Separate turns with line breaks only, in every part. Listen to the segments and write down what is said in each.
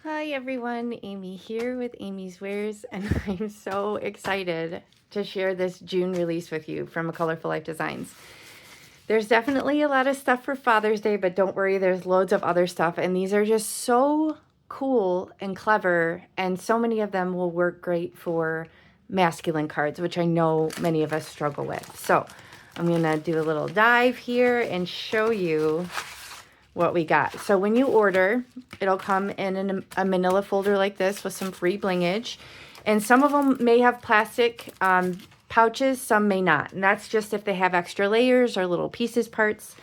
Hi everyone, Amy here with Amy's Wares, and I'm so excited to share this June release with you from A Colorful Life Designs. There's definitely a lot of stuff for Father's Day, but don't worry, there's loads of other stuff, and these are just so cool and clever, and so many of them will work great for masculine cards, which I know many of us struggle with. So I'm going to do a little dive here and show you what we got. So when you order, it'll come in a manila folder like this with some free blingage, and some of them may have plastic pouches, some may not, and that's just if they have extra layers or little pieces parts.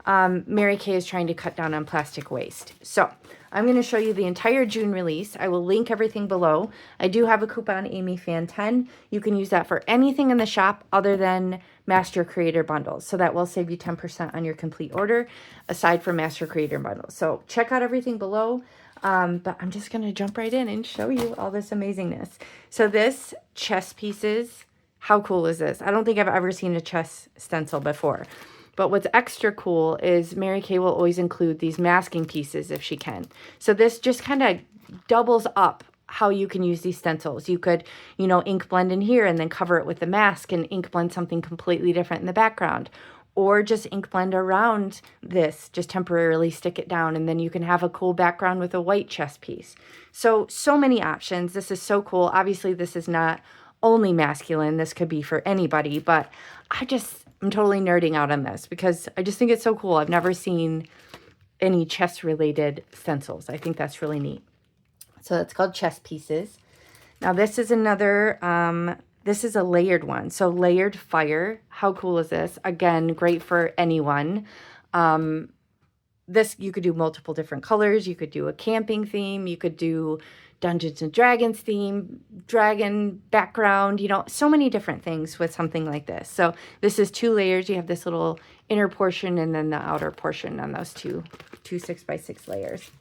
Mary Kay is trying to cut down on plastic waste. So I'm going to show you the entire June release. I will link everything below. I do have a coupon, AmyFan10. You can use that for anything in the shop other than Master Creator Bundles. So that will save you 10% on your complete order, aside from Master Creator Bundles. So check out everything below. But I'm just going to jump right in and show you all this amazingness. So this chess pieces, how cool is this? I don't think I've ever seen a chess stencil before. But what's extra cool is Mary Kay will always include these masking pieces if she can. So this just kind of doubles up how you can use these stencils. You could, you know, ink blend in here and then cover it with the mask and ink blend something completely different in the background. Or just ink blend around this, just temporarily stick it down, and then you can have a cool background with a white chess piece. So many options. This is so cool. Obviously, this is not only masculine. This could be for anybody, but I'm totally nerding out on this because I just think it's so cool. I've never seen any chess-related stencils. I think that's really neat. So that's called Chess Pieces. Now this is another, this is a layered one. So layered fire. How cool is this? Again, great for anyone. This, you could do multiple different colors. You could do a camping theme. You could do Dungeons and Dragons theme, dragon background, you know, so many different things with something like this. So this is 2 layers. You have this little inner portion and then the outer portion on those two 6x6 layers.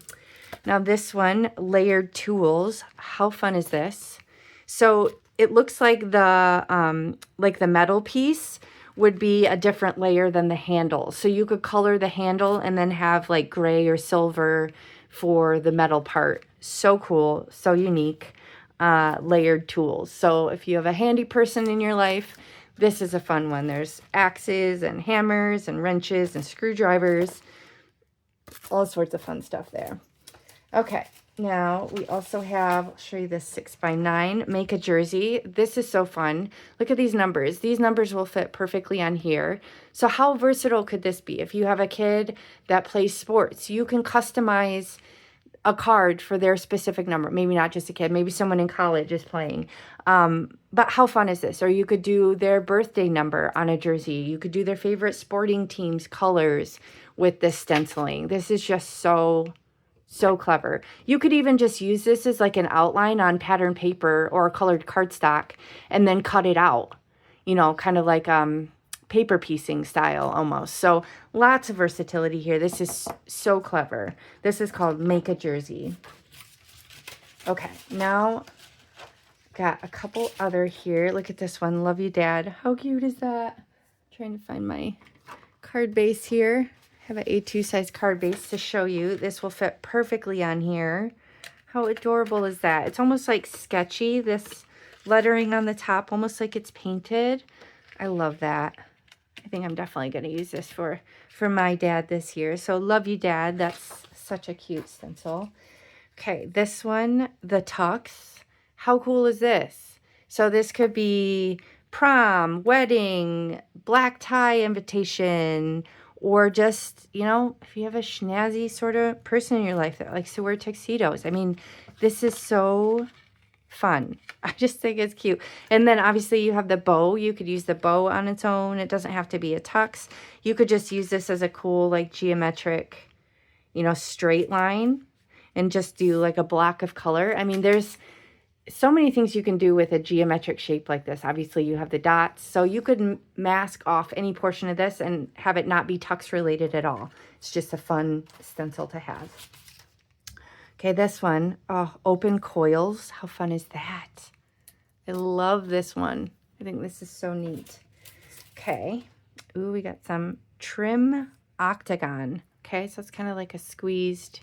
Now this one, layered tools. How fun is this? So it looks like the metal piece would be a different layer than the handle. So you could color the handle and then have like gray or silver for the metal part. So cool, so unique. Layered tools. So if you have a handy person in your life, this is a fun one. There's axes and hammers and wrenches and screwdrivers. All sorts of fun stuff there. Okay, now we also have, I'll show you this 6x9, make a jersey. This is so fun. Look at these numbers. These numbers will fit perfectly on here. So how versatile could this be? If you have a kid that plays sports, you can customize a card for their specific number. Maybe not just a kid, maybe someone in college is playing. But how fun is this? Or you could do their birthday number on a jersey. You could do their favorite sporting team's colors with this stenciling. This is just so clever. You could even just use this as like an outline on pattern paper or colored cardstock and then cut it out, you know, kind of like paper piecing style almost. So lots of versatility here. This is so clever. This is called Make a Jersey. Okay, now got a couple other here. Look at this one. Love you, Dad. How cute is that? I'm trying to find my card base here. I have an A2 size card base to show you. This will fit perfectly on here. How adorable is that? It's almost like sketchy, this lettering on the top, almost like it's painted. I love that. I think I'm definitely going to use this for my dad this year. So love you, Dad. That's such a cute stencil. Okay, this one, the tux. How cool is this? So this could be prom, wedding, black tie invitation, or just, you know, if you have a snazzy sort of person in your life that likes to wear tuxedos. I mean, this is so fun. I just think it's cute. And then obviously you have the bow. You could use the bow on its own. It doesn't have to be a tux. You could just use this as a cool, like, geometric, you know, straight line and just do like a block of color. I mean, there's so many things you can do with a geometric shape like this. Obviously you have the dots, so you could mask off any portion of this and have it not be tux related at all. It's just a fun stencil to have. Okay, this one, oh, open coils. How fun is that? I love this one. I think this is so neat. Okay, ooh, we got some trim octagon. Okay, so it's kind of like a squeezed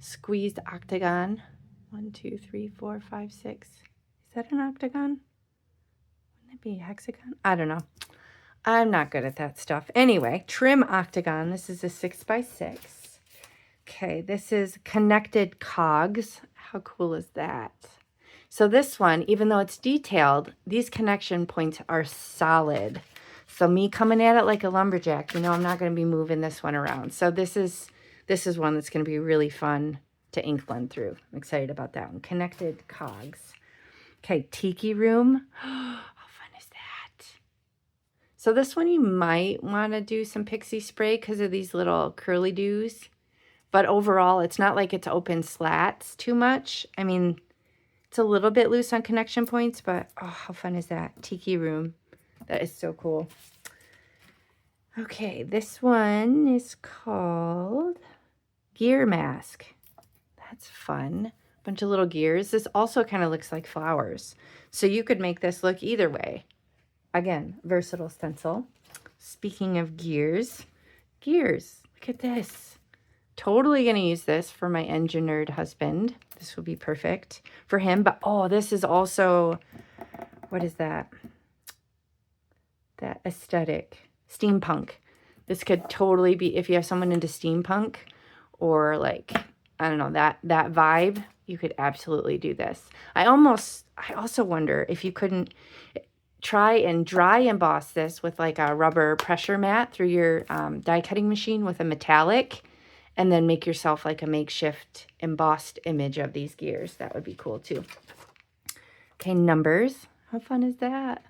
squeezed octagon. 1, 2, 3, 4, 5, 6. Is that an octagon? Wouldn't it be a hexagon? I don't know. I'm not good at that stuff. Anyway, trim octagon. This is a 6x6. Okay, this is connected cogs. How cool is that? So this one, even though it's detailed, these connection points are solid. So me coming at it like a lumberjack, you know, I'm not going to be moving this one around. So this is one that's going to be really fun to ink blend through. I'm excited about that one. Connected cogs. Okay, Tiki Room. How fun is that? So this one you might want to do some pixie spray because of these little curly doos. But overall, it's not like it's open slats too much. I mean, it's a little bit loose on connection points, but oh, how fun is that? Tiki Room. That is so cool. Okay, this one is called Gear Mask. That's fun. Bunch of little gears. This also kind of looks like flowers. So you could make this look either way. Again, versatile stencil. Speaking of gears, look at this. Totally going to use this for my engine nerd husband. This will be perfect for him. But oh, this is also, what is that? That aesthetic. Steampunk. This could totally be, if you have someone into steampunk or like, I don't know, that vibe, you could absolutely do this. I also wonder if you couldn't try and dry emboss this with like a rubber pressure mat through your die cutting machine with a metallic, and then make yourself like a makeshift embossed image of these gears. That would be cool too. Okay, numbers. How fun is that?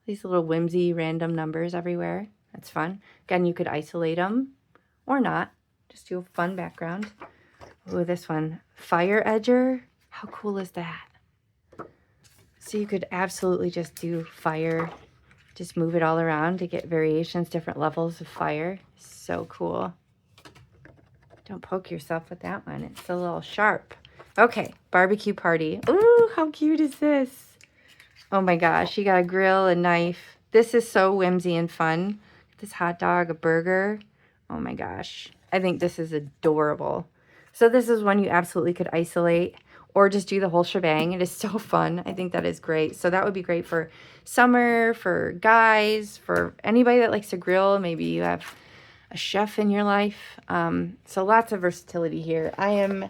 These little whimsy random numbers everywhere. That's fun. Again, you could isolate them or not. Just do a fun background. Ooh, this one. Fire edger. How cool is that? So you could absolutely just do fire. Just move it all around to get variations, different levels of fire. So cool. Don't poke yourself with that one. It's a little sharp. Okay, BBQ Party. Ooh, how cute is this? Oh my gosh, you got a grill, a knife. This is so whimsy and fun. This hot dog, a burger. Oh my gosh. I think this is adorable. So this is one you absolutely could isolate or just do the whole shebang. It is so fun. I think that is great. So that would be great for summer, for guys, for anybody that likes to grill. Maybe you have a chef in your life. So lots of versatility here. I am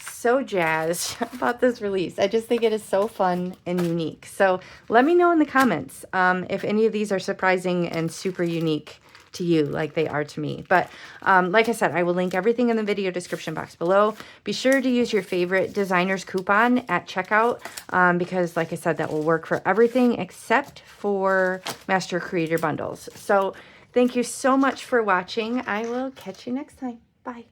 so jazzed about this release. I just think it is so fun and unique. So let me know in the comments if any of these are surprising and super unique to you like they are to me. But like I said, I will link everything in the video description box below. Be sure to use your favorite designer's coupon at checkout because like I said, that will work for everything except for Master Creator Bundles. So thank you so much for watching. I will catch you next time. Bye.